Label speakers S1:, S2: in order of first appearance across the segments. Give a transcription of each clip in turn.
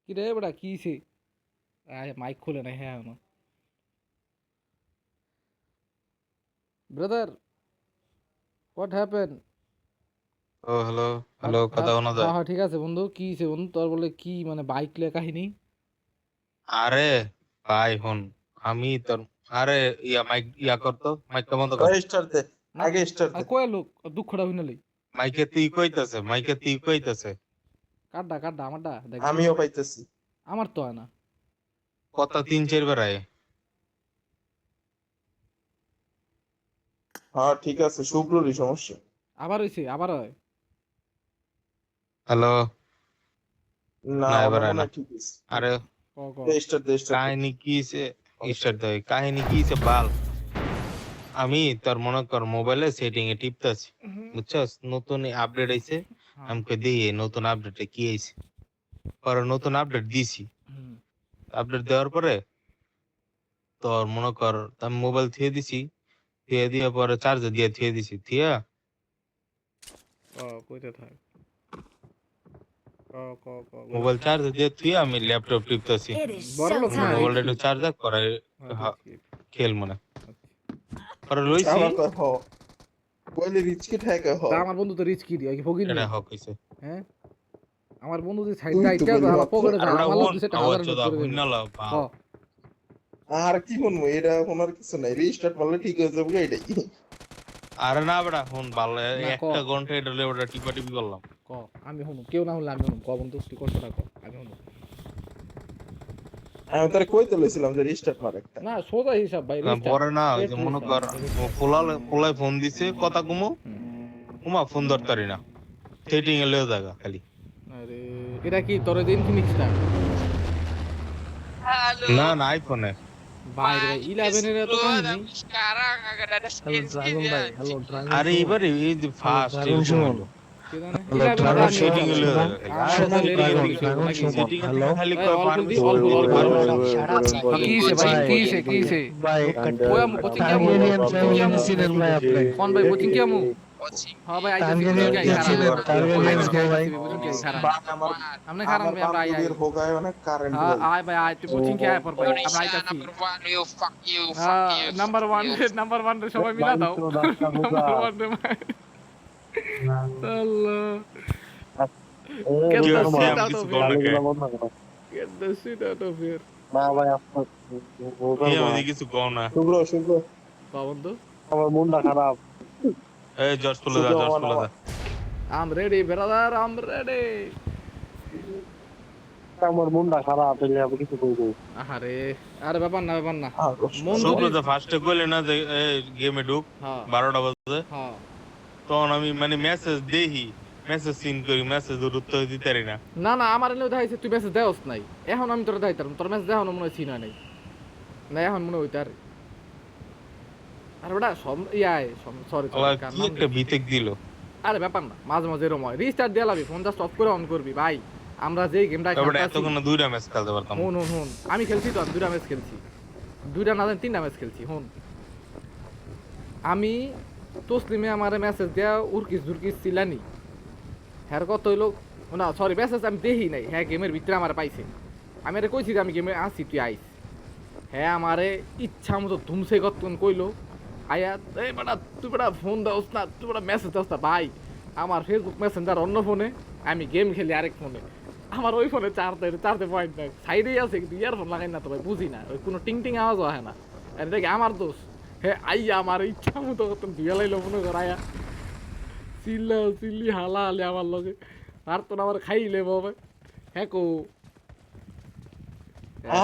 S1: কি রে বড়া কি হইছে? মাইক খুলে নাই হ্যাঁ এখনো। Brother, what happen?
S2: ও হ্যালো হ্যালো, কথা শোনা
S1: হ্যাঁ
S2: যায়?
S1: হ্যাঁ ঠিক আছে বন্ধু, কি হইছে বন্ধু? তোর বলে কি মানে বাইক লিয়ে কাহিনী?
S2: আরে ভাই হন, আমি তোর আরে মাইক করতো, মাইকটা বন্ধ কর।
S3: স্টার দে,
S1: না
S3: আগে স্টার দে।
S1: কয় লোক দুঃখটা হইনালি
S2: মাইকে তুই কইতাছে
S1: কাড্ডা কাড্ডা আমারটা দেখ দেখি।
S3: আমিও পাইতেছি।
S1: আমার তো হয় না।
S2: কথা 3-4 বার আয়।
S3: হ্যাঁ ঠিক আছে, শুক্ররই সমস্যা।
S1: আবার হইছে, আবার হয়।
S2: হ্যালো,
S3: না
S2: না এবার
S3: আমার
S2: আয়
S3: মনে
S2: না।
S3: হয় ঠিক আছে।
S2: আরে
S1: ক ক
S3: দে স্টার দে স্টার দে।
S2: কাহিনী কি হইছে? স্টার্ট দে। কাহিনী কি হইছে বাল? আমি তোর মনে কর মোবাইলে সেটিং এ টিপতাছি, বুঝছস? নতুন আপডেট আইছে।
S1: হ্যাঁ
S2: আমি কই দেই এই নতুন আপডেটে কি আইছে। পরে নতুন আপডেট দিছি।
S1: হুম,
S2: আপডেট দেওয়ার পরে তোর মনে কর আমি মোবাইল থুয়ে দিছি, থুয়ে দিয়ে পরে চার্জে দিয়ে থুয়ে দিছি, থুয়া
S1: কইতে থাক। ক ক ক বড়
S2: মোবাইল চার্জে দিয়ে থুয়ে আমি ল্যাপটপ টিপতেছি।
S4: It is
S1: বড় লোক না
S2: মোবাইলটা
S4: showtime.
S2: একটু চার্জ দেখ করে
S1: রিচ কিড।
S2: খেল মনে পরে লইছি।
S3: আমার কয় হ, বলে রিচকিট হ্যাঁ কয় হ।
S1: তা আমার বন্ধু তো রিচ কিড কি ফকির
S2: এটা
S1: নেই।
S2: হক হইছে।
S1: হ্যাঁ আমার বন্ধু যে সাইড
S3: তুই তো
S1: দাইটা
S3: বলি
S1: আমার
S3: মাত্র।
S1: পকেটে
S2: আর
S1: যায়
S2: ওটা
S1: আমার লোক
S2: ওন
S1: দিছে
S2: আওয়াজ
S1: 1000 নোট
S2: চোদা
S1: করে দেবে।
S2: হুইনা লাও
S1: ক
S2: বাল।
S3: আর কি বলবো, এটা ওনার কিছু নাই, রিস্টার্ট মারলে ঠিক হয়ে যাবে এটাই।
S2: আরে না বেটা হুন বাল,
S1: না ক
S2: একটা ঘন্টা এটা লয়ে ওটা টিপা টিপি করলাম।
S1: ক আমি শুনুম, কেউ না হলে আমি শুনুম। ক বন্ধু তুই কষ্টটা ক আমি শুনুম।
S3: আমি তার কইতে লইছিলাম যে রিস্টার্ট মার একটা।
S1: না সোজা হিসাব ভাই,
S2: না,
S1: রিস্টার্ট
S2: পরে না ওই
S1: স্ট্রেট
S2: যে মনে
S1: রিস্টার্ট।
S2: কর পোলায় ফোন দিছে কথা কুমু উমা ফোন ধরতারি না, সেটিং এ লয়ে জায়গা খালি।
S1: আরে এটা কি তোর যে ইনফিনিক্সটা?
S5: Halo,
S2: না না আইফোনে।
S1: বাইরে ভাই
S5: Mike
S1: 11 এর এত
S5: bro,
S1: কাহিনী।
S5: tapi sekarang agak ada
S6: hello
S5: skin-skin
S6: dragon
S5: ya
S6: ভাই, হ্যালো
S5: anjing.
S6: ড্রাগন
S2: আরে
S6: সুমন,
S2: এবারে এই যে
S6: হ্যালো
S2: ফার্স্ট
S6: ড্রাগন
S2: এরকম
S6: সুমন,
S2: হইলো।
S1: কে জানে
S6: হ্যালো
S1: 11
S2: আরে
S1: এর
S6: ড্রাগন
S1: আমি
S2: সেটিং এ
S6: সুমন,
S2: লয়ে
S1: জানি।
S2: জায়গা খালি।
S1: আমার
S2: আরে
S1: তো
S6: সুমন
S1: লেরি গেম
S6: ড্রাগন
S1: কিছু
S6: ড্রাগন
S1: নাকি।
S6: সুমন,
S2: সেটিং এ
S6: হ্যালো
S2: খালি
S1: এই
S2: কয়
S1: অল ফুল দি
S2: পারমিশন
S1: অল ফুল অল ফুল।
S5: Shut
S1: কি হইছে ভাই কি হইছে কি হইছে?
S6: ভাই
S1: কোয়া মু কোচিং কিয়া মু
S6: টার্গেরিয়ান
S1: কোচিং কিয়া
S6: ফ্যামিলি
S1: মু
S6: চিনেন ভাই আপনি?
S1: কোন ভাই কোচিং কিয়া মু?
S5: Coaching.
S1: হ্যাঁ ভাই আইতাছি কোচিং
S6: টার্গেরিয়ান
S1: কিয়া
S6: কে
S1: খারাপ
S6: চিনেন? টার্গেরিয়ান
S1: আইতাছি
S6: গো ভাই,
S1: আইতাছি কোচিং কিয়া খারাপ
S3: বা আমার
S1: আমনে খারাপ
S3: আমার
S1: ভাই আমরা আই আই
S3: বান্ধবীর হোগায় অনেক কারেন্ট
S1: হ্যাঁ
S3: ভাই।
S1: আয় ভাই আয় তুই কোচিং কিয়া পর ভাই আমরা
S5: Indonesia
S1: আইতাছি।
S5: number one, you fuck you, fuck you,
S1: number
S5: fuck
S1: 1
S5: you.
S1: রে নাম্বার 1 রে সবাই মিলা দাও। নাম্বার 1 রে আল্লাহ get
S2: কেউ
S1: the
S2: সে
S1: shit
S2: আমি
S1: out
S2: কিছু
S1: of
S2: কর
S1: here,
S2: না কে,
S1: get the shit out of here।
S6: না ভাই
S2: কে আমি কিছু কও না।
S3: শুক্র শুক্র
S1: ক বন্ধু
S6: আমার মনটা খারাপ।
S2: এই জর্জ খুলে যা, জর্জ খুলে যা।
S1: I'm ready brother, I'm ready।
S6: আমার মনটা খারাপ, এলে আমি কিছু কইবো।
S1: আরে আরে ব্যাপার না ব্যাপার না।
S3: আর
S1: মন
S2: শুক্র
S1: যদি
S2: যে ফার্স্টে কইলে না যে গেমে ঢুক
S1: হ্যাঁ
S2: 12টা বাজে,
S1: হ্যাঁ
S2: তখন আমি মানে মেসেজ দেখি, মেসেজ সিন করি, মেসেজ উত্তর দিতে পারি না।
S1: না না আমার এলেও দেখাইছে তুই মেসেজ দেওস নাই। এখন আমি তোর দেখাইতাম, তোর মেসেজ দেখানো মনে হয় চিনা নাই না এখন মনে হইতে আর আরে বেটা সরি
S2: আবার কি একটা বিতেক দিল।
S1: আরে ব্যাপার না, মাঝে মাঝে এরকম হয়। রিস্টার্ট দিয়ে লাবি, ফোন জাস্ট অফ করে অন করবি ভাই। আমরা যেই গেমটা
S2: এবার
S1: খেলতেছি
S2: এতক্ষণ দুইটা ম্যাচ খেলতে পারতাম।
S1: হুন হুন হুন আমি খেলছি তো, আমি 2টা ম্যাচ খেলছি, 2টা না জানি 3টা ম্যাচ খেলছি। হুন আমি তসলিমে আমার মেসেজ দেয়া উরকিস দুরকিস ছিলানি, হ্যার কত হইলো না সরি মেসেজ আমি দেখি নাই। হ্যাঁ গেমের ভিতরে আমার পাইছে, আমি আরে কইছি যে আমি গেমে আসি তুই আইস। হ্যাঁ আমারে ইচ্ছা মতো ধুমসে কতক্ষণ কইলো আয়া এই বেটা তুই বেটা ফোন দাওস না, তুই বেটা মেসেজ দাওস না। ভাই আমার ফেসবুক মেসেঞ্জার অন্য ফোনে, আমি গেম খেলি আরেক ফোনে। আমার ওই ফোনে চারটে পয়েন্ট নাই, সাইডেই আছে কিন্তু ইয়ারফোন লাগাই না তো ভাই, বুঝি না ওই কোনো টিং টিং আওয়াজও হয় না। আর এটা কি আমার দোষ? হ্যাঁ আইয়া আমার ইচ্ছা মতো কত ধুয়ে লাইলো মনে কর আয়া চিল্লা চিল্লি হালা হালি আমার লগে আর তো আমার খাইলে বাবা। হ্যাঁ কো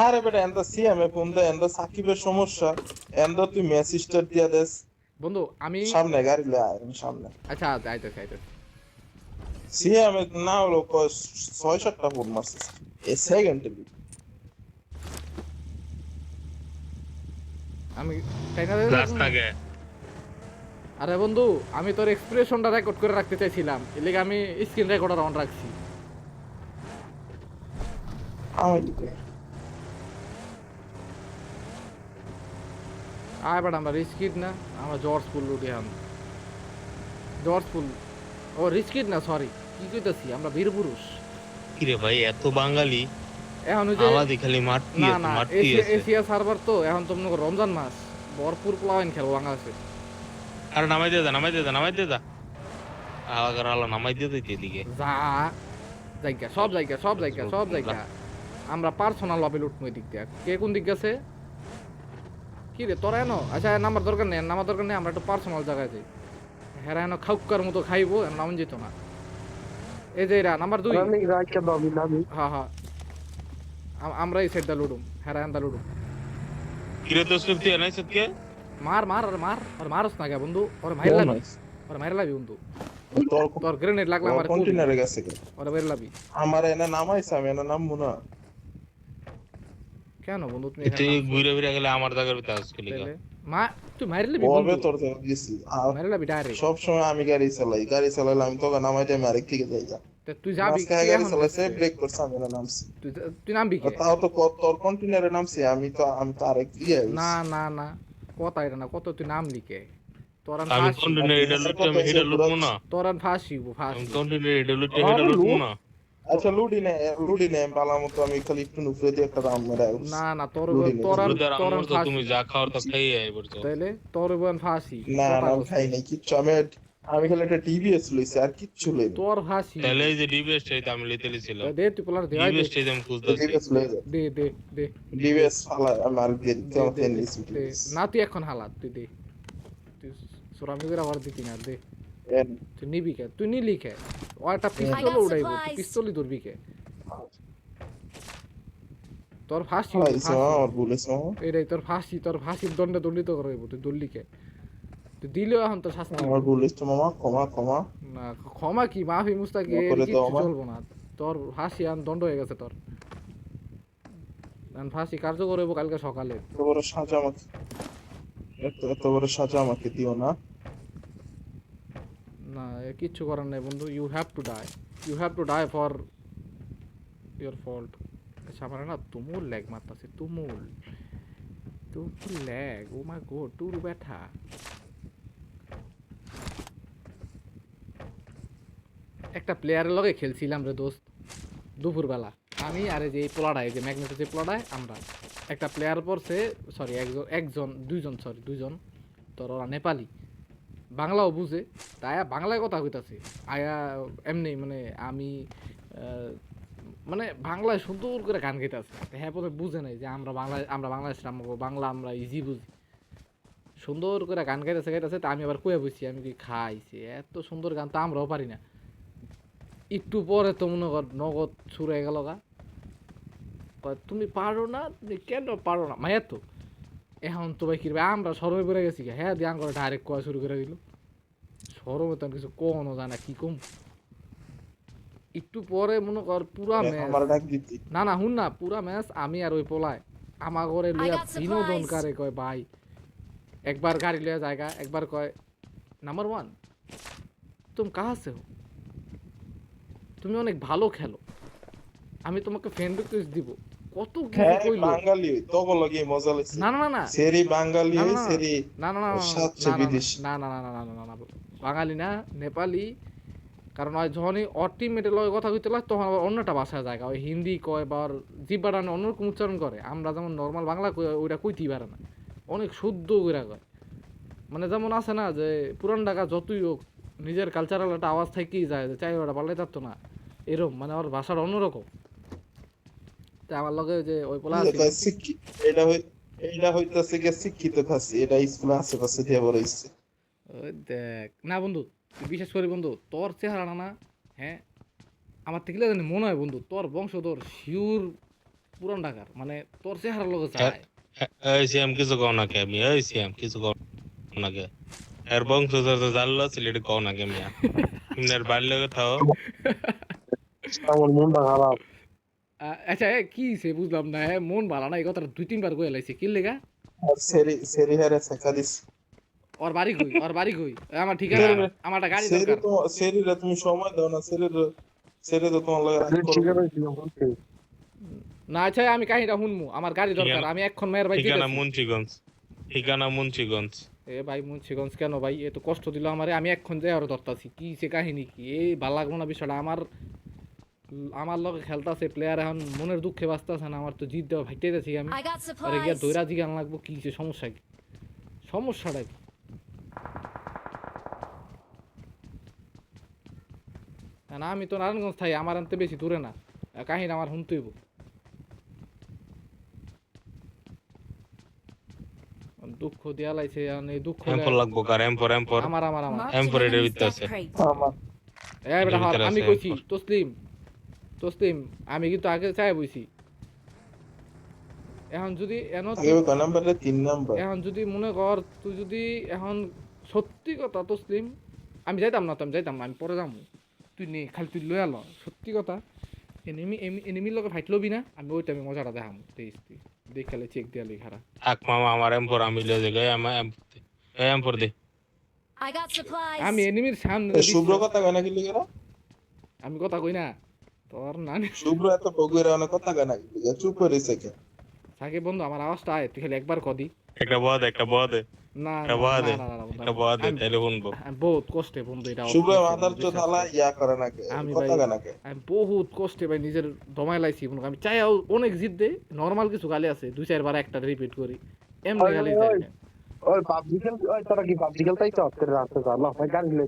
S3: আরে বেটা এন্ড সিএম এ ফোন দে, এন্ড সাকিবের সমস্যা, এন্ড তুই মেসি স্টার দিয়া দেস
S1: বন্ধু আমি
S3: সামনে গাড়ি লে আয় সামনে।
S1: আচ্ছা আইতেছে আইতেছে।
S3: সিএম এ না হলো 6-7টা ফোন মারছিস এ সেকেন্ডে।
S1: আমি টাইনা দেব
S2: রাস্তাকে
S1: আরে বন্ধু আমি তোর এক্সপ্রেশনটা রেকর্ড করে রাখতে চাইছিলাম, এর লিগে আমি স্ক্রিন রেকর্ডার অন রাখছি।
S3: আমি
S1: আয় বাট আমরা রিস্কিড না, আমরা জর্জ ফুল লুটি হাম জর্জ ফুল ও রিস্কিড না সরি কি কইতাছি, আমরা বীর পুরুষ।
S2: কিরে ভাই এত বাঙালি
S1: এখন ওই যে
S2: আমাদের খালি মারতি
S1: না
S2: আছে
S1: না
S2: মারতি আছে
S1: এশিয়া সার্ভার তো এখন তো মনে করো রমজান মাস ভরপুর প্লাওয়াইন খেলবো বাংলাদেশে।
S2: আরে নামাই দে দা আলাদা আলাদা নামাই দিয়ে দিতে এদিকে
S1: যা সব জায়গা আমরা পার্সোনাল লবে লুটবো এই দিক দিয়ে। কে কোন দিক গেছে কি রে তোরা এনো? আচ্ছা নাম্বার দরকার নেই আমরা একটু পার্সোনাল জায়গায় যাই। হেরা এনো খাউকার মতো খাইবো এন নাম যেত না। এই যে এরা নাম্বার 2
S6: রানিং রাইকা দাবি নামি
S1: হ্যাঁ হ্যাঁ আমরা এই সাইডটা লুডুম হেরা এন্দা লুডুম।
S2: কিরে তো সুপ্তি নাই সত্যি
S1: মার মারস না কে বন্ধু ওরে মাইর লাবি বন্ধু। তোর গ্রেনেড লাগলে আমার
S3: কন্টেনারে গেছে
S1: ওরে মাইর লাবি।
S3: আমার এনে নামাইছে আমি এনে নামবো না।
S1: কেন বন্ধু তুমি
S2: এতে ঘুরে ঘুরে গেলে আমার জায়গার ভিতরে আসকে লিগা
S1: মা তুই মাইর লাবি
S3: ওর
S1: বন্ধু
S3: ভেতর থেকে গেছি
S1: মাইর লাবি ডাইরেক্ট।
S3: সব সময় আমি গাড়ি চালাইলে আমি তোকে নামাইতে আমি আরেক দিকে যাই যা
S1: তুই যাবি
S3: মাঝখানে গাড়ি চালাইছে ব্রেক করছে আমি এনে নামছি।
S1: তুই নামবি কে?
S3: তাও তো তোর কন্টেনারে নামছি আমি তো আরেক দিয়ে
S1: না না না কথা এটা না কত তুই নাম লিখে তোরান
S2: আমি
S1: ফাঁসি
S2: কন্টিনিউর এটা লুটে আমি এটা লুটবো না
S1: তোরান ফাঁসি
S2: আমি কন্টিনিউর এটা লুটে এটা লুটবো না
S3: আচ্ছা লুডি নে বালা মতো আমি খালি একটু নুফরে দিয়ে একটা রাউন্ড মেরে আইবো।
S1: না না তোর
S3: লুটি নে।
S1: তোরান
S2: ব্রদার
S1: তোরান
S2: আমার তো
S1: ফাঁসি
S2: তুমি যা খাওয়ার তো খাইয়ে আই বলছো
S1: তাইলে তোর বোন ফাঁসি
S3: না আমি খাই নাই কিচ্ছু আমি খালি একটা টিভিএস লইছি আর কিচ্ছু লই
S1: তোর ফাঁসি
S2: তাহলে এই যে ডিবিএস টাইতে আমি লিতে লিছিল
S1: দে তুই পোলার দে
S2: ডিবিএস টাইতে আমি খুঁজতেছি
S3: টিভিএস লই যা
S1: দে দে দে
S3: ডিভিএস ফালা আমার দিয়ে দিতে
S1: দে,
S3: হবে
S1: দে,
S3: নিছি
S1: দে। না তুই এখন হালাত তুই দে তুই সোরামি করে আবার দিতি না দে তুই নিবি কে তুই নিলি কে ও একটা পিস্তল উড়াইবো তুই পিস্তলই ধরবি কে তোর ফাঁসি হইবো,
S3: আইসো
S1: ফাঁসি।
S3: আমার বলেছো
S1: এটাই তোর ফাঁসির দণ্ডে দণ্ডিত করাইবো তুই দল্লি কে তুই দিলেও এখন তো শাস্তি
S3: আমার বলেছো মামা ক্ষমা
S1: না ক্ষমা কি মাফি মুস্তাকি
S3: ক্ষমা
S1: এর
S3: করে দাও
S1: কিচ্ছু
S3: আমার।
S1: চলবো না তোর ফাঁসি আন দণ্ড হয়ে গেছে তোর ফাঁসি কার্যকর হইব কালকে সকালে।
S3: এত বড় সাজা আমাকে এত বড় সাজা আমাকে দিও না।
S1: না কিচ্ছু করার নাই বন্ধু you have to die for your fault. আচ্ছা আমার না তুমুল ল্যাগ মারতাছে তুমুল ল্যাগ ও মাই গড টুর ব্যাঠা। একটা প্লেয়ারের লগে খেলছিলাম রে দোস্ত দুপুরবেলা আমি আরে যে এই পোলাডায় যে ম্যাগনেটের যে পোলাডায় আমরা একটা প্লেয়ার পড়ছে সরি দুইজন তোর ওরা নেপালি বাংলাও বুঝে তাই বাংলায় কথা কইতাছে আয়া এমনি মানে আমি মানে বাংলায় সুন্দর করে গান গাইতেছে হ্যাঁ পরে বুঝে নাই যে আমরা বাংলাদেশ বাংলা আমরা ইজি বুঝি সুন্দর করে গান গাইতেছে তা আমি আবার কয়ে বুঝছি আমি কি খাইছি এত সুন্দর গান তা আমরাও পারি না। একটু পরে তো মনে কর নগদ শুরু হয়ে গেল গা তুমি পারো না তুমি কেন পারো না মায়ের তো এখন তো ভাই কিরবে আমরা সরমে পড়ে গেছি হ্যাঁ দিয়ে করে ডাইরেক্ট কোয়া শুরু করে দিল সরমে তো কিছু কোনো জানা কি কম একটু পরে মনে কর পুরা ম্যাচ
S3: আমার ডাক দিতি
S1: না হুন না পুরা ম্যাচ আমি আর ওই পোলায় আমার ঘরে লইয়া বিনোদন কারে কয় ভাই একবার গাড়ি লইয়া জায়গা একবার কয় নাম্বার 1 তুমি কাহা সে হো তুমি অনেক ভালো খেলো আমি তোমাকে ফ্রেন্ড রিকোয়েস্ট দিব কত কিছু
S3: হ্যাঁ
S1: কইলো
S3: বাঙালি তোকে লাগি মজা লাগছে
S1: না না না
S3: সেরি বাঙালি
S1: না,
S3: হই
S1: না,
S3: সেরি
S1: না না না
S3: সাতশো বিদেশি।
S1: না বাঙালি না নেপালি কারণ ওই যখনই ওর টিমমেটের লগে কথা কইতে লাগে তখন আবার অন্যটা ভাষায় জায়গা ওই হিন্দি কয় বা ওর জিব্বাটা অন্যরকম উচ্চারণ করে আমরা যেমন নর্মাল বাংলা কই ওইটা কইতেই পারে না অনেক শুদ্ধ কইরা কয় মানে যেমন আছে না যে পুরান ঢাকা যতই হোক নিজের কালচারাল একটা আওয়াজ থেকেই যায় যে চাই ওটা পাল্লাই থাকতো না এরকম মানে ওর ভাষাটা অন্যরকম। তা আমার লগে যে ওই পোলা আছে
S3: এটা হইতাছে কি শিক্ষিত খাসি এটা স্কুলে আশেপাশে দিয়ে বড় হইছে।
S1: ওই দেখ না বন্ধু তুই বিশ্বাস করি বন্ধু তোর চেহারা না হ্যাঁ আমার থেকে জানি মনে হয় বন্ধু তোর বংশধর শিউর পুরান ঢাকার মানে তোর চেহারার লগে যায়
S2: এই সিএম কিছু কও না কে আমি এই সিএম কিছু কও না কে এর বংশধর তো জানলা সিলেট কও না কে মিয়া ইমনের বাড়ি লাগে থাও
S6: আমার মনটা খারাপ
S1: আচ্ছা কি সে বুঝলাম না হ্যাঁ মন ভালো না এই কথাটা 2-3 বার কয়ে লাইছে কি লেগা
S3: আর সেরি হারে শেখা দিস
S1: ওর বাড়ি কই আমার ঠিকানা আমার একটা গাড়ি দরকার
S3: সেরি রে তুমি সময় দাও না সেরি তো তোমার লাগে রাগ করবে।
S6: ঠিক আছে বলতে
S1: না আচ্ছা আমি কাহিনীটা শুনমু আমার গাড়ি দরকার আমি এখন মেয়ের ভাই
S2: ঠিকানা মুন্সিগঞ্জ
S1: এ ভাই মুন্সিগঞ্জ কেন ভাই এ তো কষ্ট দিল আমারে আমি এখন যাই আরো ধরতাছি কি সে কাহিনী কি এই ভালো লাগলো না বিষয়টা আমার আমার লগে খেলতাছে প্লেয়ার এখন মনের দুঃখে বাঁচতাছে না আমার তো জিত দেওয়া ভাইটাই যাচ্ছি আমি
S4: I got
S1: আরে গিয়া
S4: supplies.
S1: দৈরা জিগান লাগবো কি যে সমস্যা কি সমস্যাটা কি না আমি তো নারায়ণগঞ্জ থাই আমার আনতে বেশি দূরে না কাহিনী আমার শুনতেইব দুঃখ দিয়া লাইছে এই দুঃখ
S2: এমপর লাগবো কার এমপর
S1: আমার আমার আমার
S4: Marked
S2: M4
S4: an
S2: এর
S4: enemy's
S2: ভিতরে
S4: death
S2: আছে।
S4: crate.
S6: আমার
S1: এই বেটা
S2: ভিতরে
S1: আমি
S2: আছে
S1: কইছি
S2: M4
S1: তসলিম আমি কিন্তু আগে চাই বইছি এখন যদি
S3: আগে কয় নাম্বারে 3 নাম্বার
S1: এখন যদি মনে কর তুই যদি এখন সত্যি কথা তসলিম আমি যাইতাম না আমি পরে যাম তুই নে খালি তুই লই আলো সত্যি কথা এনিমির লগে ফাইট লবি না আমি ওই টাইমে মজাটা দেখাম তেইশ তুই দেখালে চেক দিয়া লই খারা
S2: থাক মামা আমার এমপর আমি লয়ে যাই আমার এমপর দে
S4: I got supplies.
S1: আমি এনিমির সামনে
S3: এ শুভ্র কথা কয় না কি লিগা
S1: আমি কথা কই না তোর নানি
S3: শুভ্র এত বগুড়া অনেক কথা কয় না কি লিগা চুপ করে থেকে
S1: সাকে বন্ধু আমার আওয়াজটা আয় তুই খালি একবার কদি
S2: একটা বদ
S1: না
S2: একটা বদ
S1: বন্ধু,
S2: একটা বদ
S1: আমি-
S2: তাইলে শুনবো
S1: আমি বহুত কষ্টে বন্ধু এটা
S3: শুভ্র
S1: অবশ্যই
S3: মাদার
S1: বিশ্বাস
S3: চো থালা
S1: কর।
S3: ইয়া করে না কে
S1: আমি
S3: কথা
S1: ভাই-
S3: কয় না কে
S1: আমি বহুত কষ্টে ভাই নিজের দমাই লাইছি মনে কর আমি চাইও অনেক জিত দে নরমাল কিছু গালি আছে দুই চারবার একটা রিপিট করি এমনি গালি
S6: ওই,
S1: যায়
S6: ওই।
S1: না।
S6: ওই পাবজি খেল ওই তোরা কি পাবজি খেলতাই তো তোর রাস্তা চালা ওই গাড়ি লো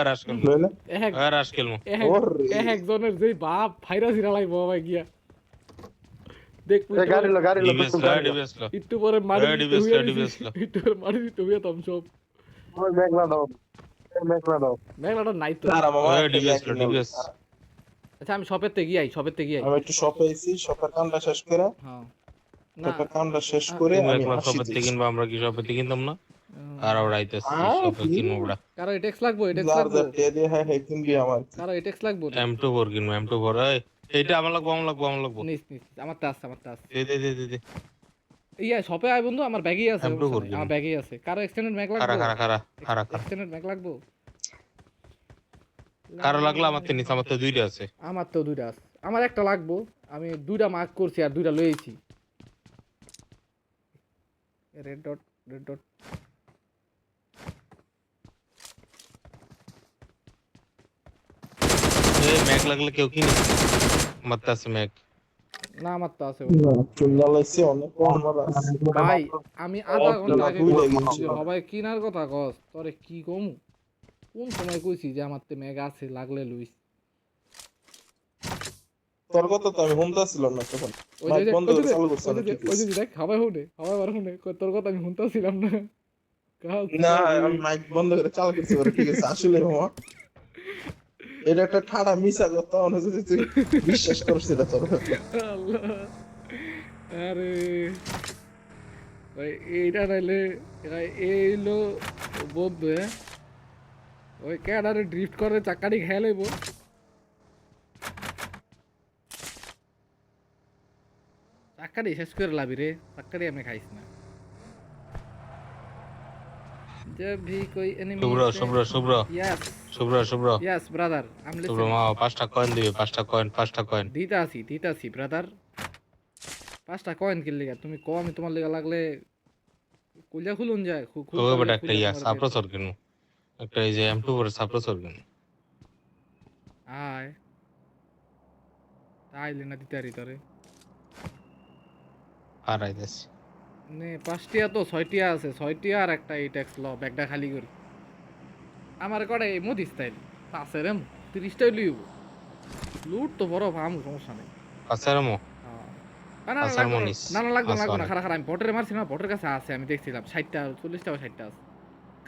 S2: রাস্কেল
S3: লইলে
S1: এক
S2: রাস্কেল
S3: ওরে।
S1: একজনের যেই বাপ ফাইরা সিরা লাগবো ভাই গিয়া দেখ
S6: এই গাড়ি লো
S2: ডিবেস লো
S1: একটু পরে মারি
S2: এই
S1: দিতে
S2: ডিবেস
S1: হইয়া
S2: লো,
S1: দিছি।
S2: ডিবেস লো।
S1: একটু পরে মারি দিতে হইয়া তম সব
S6: ওই মেঘলা দাও
S1: মেঘলাটা নাই তো
S3: তারা মামা
S2: ডিবেস
S1: আচ্ছা আমি শপের থেকে গিয়ে আই
S3: আমি একটু শপে আইছি শপের কামটা শেষ করে
S1: হ্যাঁ না
S3: শপের কামটা শেষ করে
S2: তুমি
S3: আমি
S2: একবার
S3: হাসি
S2: সবেতে
S3: দিছি।
S2: কিনবা আমরা কি সবেতে কিনতাম না আর ওরা আইতাছে সবে
S3: কি?
S2: কিনবো ওরা
S1: কারো এটেক্স লাগবো
S3: যার যার টিয়া দিয়ে হ্যাঁ হ্যাঁ কিনবি আমার
S1: কারো এটেক্স লাগবো
S2: M24 কিনবো M24 এই এইটা আমার লাগবো
S1: নিস আমার টা আছে
S2: দে
S1: ইয়া শপে আয় বন্ধু আমার ব্যাগেই আছে
S2: আমি তো
S1: সমস্যা
S2: করবি
S1: নেই,
S2: না।
S1: আমার ব্যাগেই আছে কারো এক্সটেন্ডেড ম্যাগ
S2: খারা
S1: লাগবো এক্সটেন্ডেড ম্যাগ লাগবো
S2: কারো লাগলো আমার তো নিচে আমার তো দুইটা আছে
S1: আমার তো দুইটা আছে আমার একটা লাগবো আমি দুইটা মার্ক করছি আর দুইটা লইছি রেড ডট
S2: এই ম্যাক লাগলে কেউ কিনে মাত্র আছে ম্যাক
S1: না আমার তো আছে
S3: চুল্লা লাইছে অনেক কম মারা আছে।
S1: ভাই আমি আধা ঘন্টা আগে
S3: দুইটা
S1: কইছি
S3: গেছি।
S1: যে সবাই কিনার কথা কস তোরে কি কমু কোন সময় কইছি যে আমার তে ম্যাগ আছে লাগলে লইস
S3: তোর কথা তো আমি শুনতেছিলাম না তখন
S1: ওই
S3: মাইক
S1: যে
S3: বন্ধ করে চালু করছে না, ঠিক
S1: ওই যে
S3: আছে।
S1: দেখ সবাই হুনে তোর কথা আমি শুনতেছিলাম না
S3: না আমি মাইক বন্ধ করে চালু করছি ওরা, ঠিক আছে আসলে মামা এটা একটা ঠাড়া মিশা কথা মনে হচ্ছে তুই বিশ্বাস করছিস এটা তোর
S1: আল্লাহ আরে ভাই এইটা নাইলে এইলো বন্ধু হ্যাঁ ওই ক্যাডারে ড্রিফট করে চাকাটি খেয়ে লইব চাকাটি শেষ করে লাবি রে চাকাটি আমি খাইস না जब भी कोई enemy
S2: Shubhra
S1: yes brother I am
S2: Shubhra
S1: listening
S2: মা পাঁচটা কয়েন দিবে পাঁচটা কয়েন
S1: দিতাছি ব্রাদার 5টা কয়েন কিল লিগা তুমি কো আমি তোমার লিগা লাগলে কইলা খুলুন যায়
S2: ওই বেটা একটা ইয়া সাপ্রেসর কিনু একটা এই যে M24 সাপ্রেসর কিনু
S1: আয় তাইলে না দিতারি তোরে
S2: আর আইতাছি
S1: নে 5টিয়া তো 6টিয়া আছে 6টিয়া আর একটা এই ট্যাক্স ল ব্যাগটা খালি করি আমার কড়ে মোদি স্টাইল পাশে রে 30টাই লিও লুট তো বড় ভাম সমস্যা নেই
S2: আসারমো আসার মনিস
S1: লাগবে না খারা আমি বটের মারছি না বটের কাছে আছে আমি দেখছিলাম 60টা 40টা 60টা আছে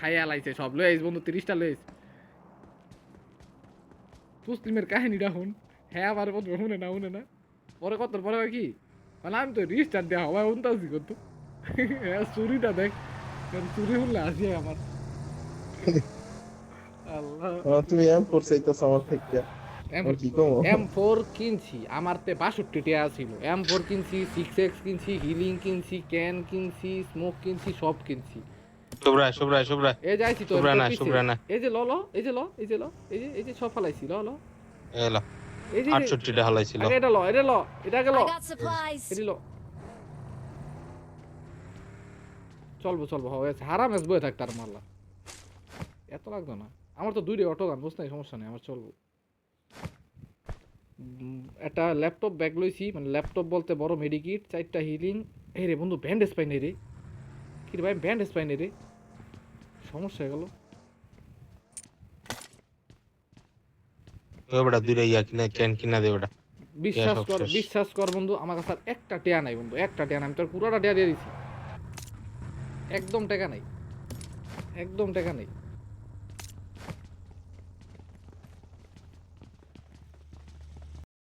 S1: খাইয়া লাইছে সব লই আইস বন্ধু 30টা লই আইস তুসলিমের কাহিনীটা শুন হ্যাঁ আবার বন্ধু শুনে না পরে কত পরে কি মানে আমি তো রিস্টার্ট দেওয়া হওয়া শুনতেছি কত হ্যাঁ চুরিটা দেখ চুরি হলে আসি আমার আল্লাহ
S3: তুমি এম করছাইতাছ আমার থেকে আর কি কম
S1: M4 কিনছি আমার তে 62 টাকা ছিল M4 কিনছি 6x কিনছি হিলিং কিনছি ক্যান কিনছি স্মোক কিনছি সব কিনছি
S2: শুভ্রা
S1: এই যাইছি তো
S2: শুভ্রা না
S1: এই যে এই যে সব ফলাইছি ল
S2: এলো
S1: এই যে
S2: 68 টা হলাইছিল
S1: আগে এটা গেল
S4: I got supplies.
S1: এটি ল চলবো হবে হারাম এস বই থাক তার মারলা এত লাগতো না আমার তো দুইটাই অটো গান বুঝ নাই, সমস্যা নেই, আমার চলবো। একটা ল্যাপটপ ব্যাগ লইছি, মানে ল্যাপটপ বলতে বড় মেডিকিট, 4টা হিলিং। এই রে বন্ধু ব্যান্ডেজ পাই নাই রে, কি রে ভাই ব্যান্ডেজ পাই নাই রে, সমস্যা হয়ে গেল।
S2: ওই বেটা দুইটা ইয়া কিনা ক্যান কিনা দে বেটা।
S1: বিশ্বাস
S2: সব
S1: কর
S2: শেষ।
S1: বিশ্বাস কর বন্ধু, আমার কাছে আর একটা টেয়া নাই বন্ধু, একটা টেয়া নাই, আমি তোর পুরোটা টেয়া দিয়ে দিছি, একদম টাকা নাই, একদম টাকা নাই।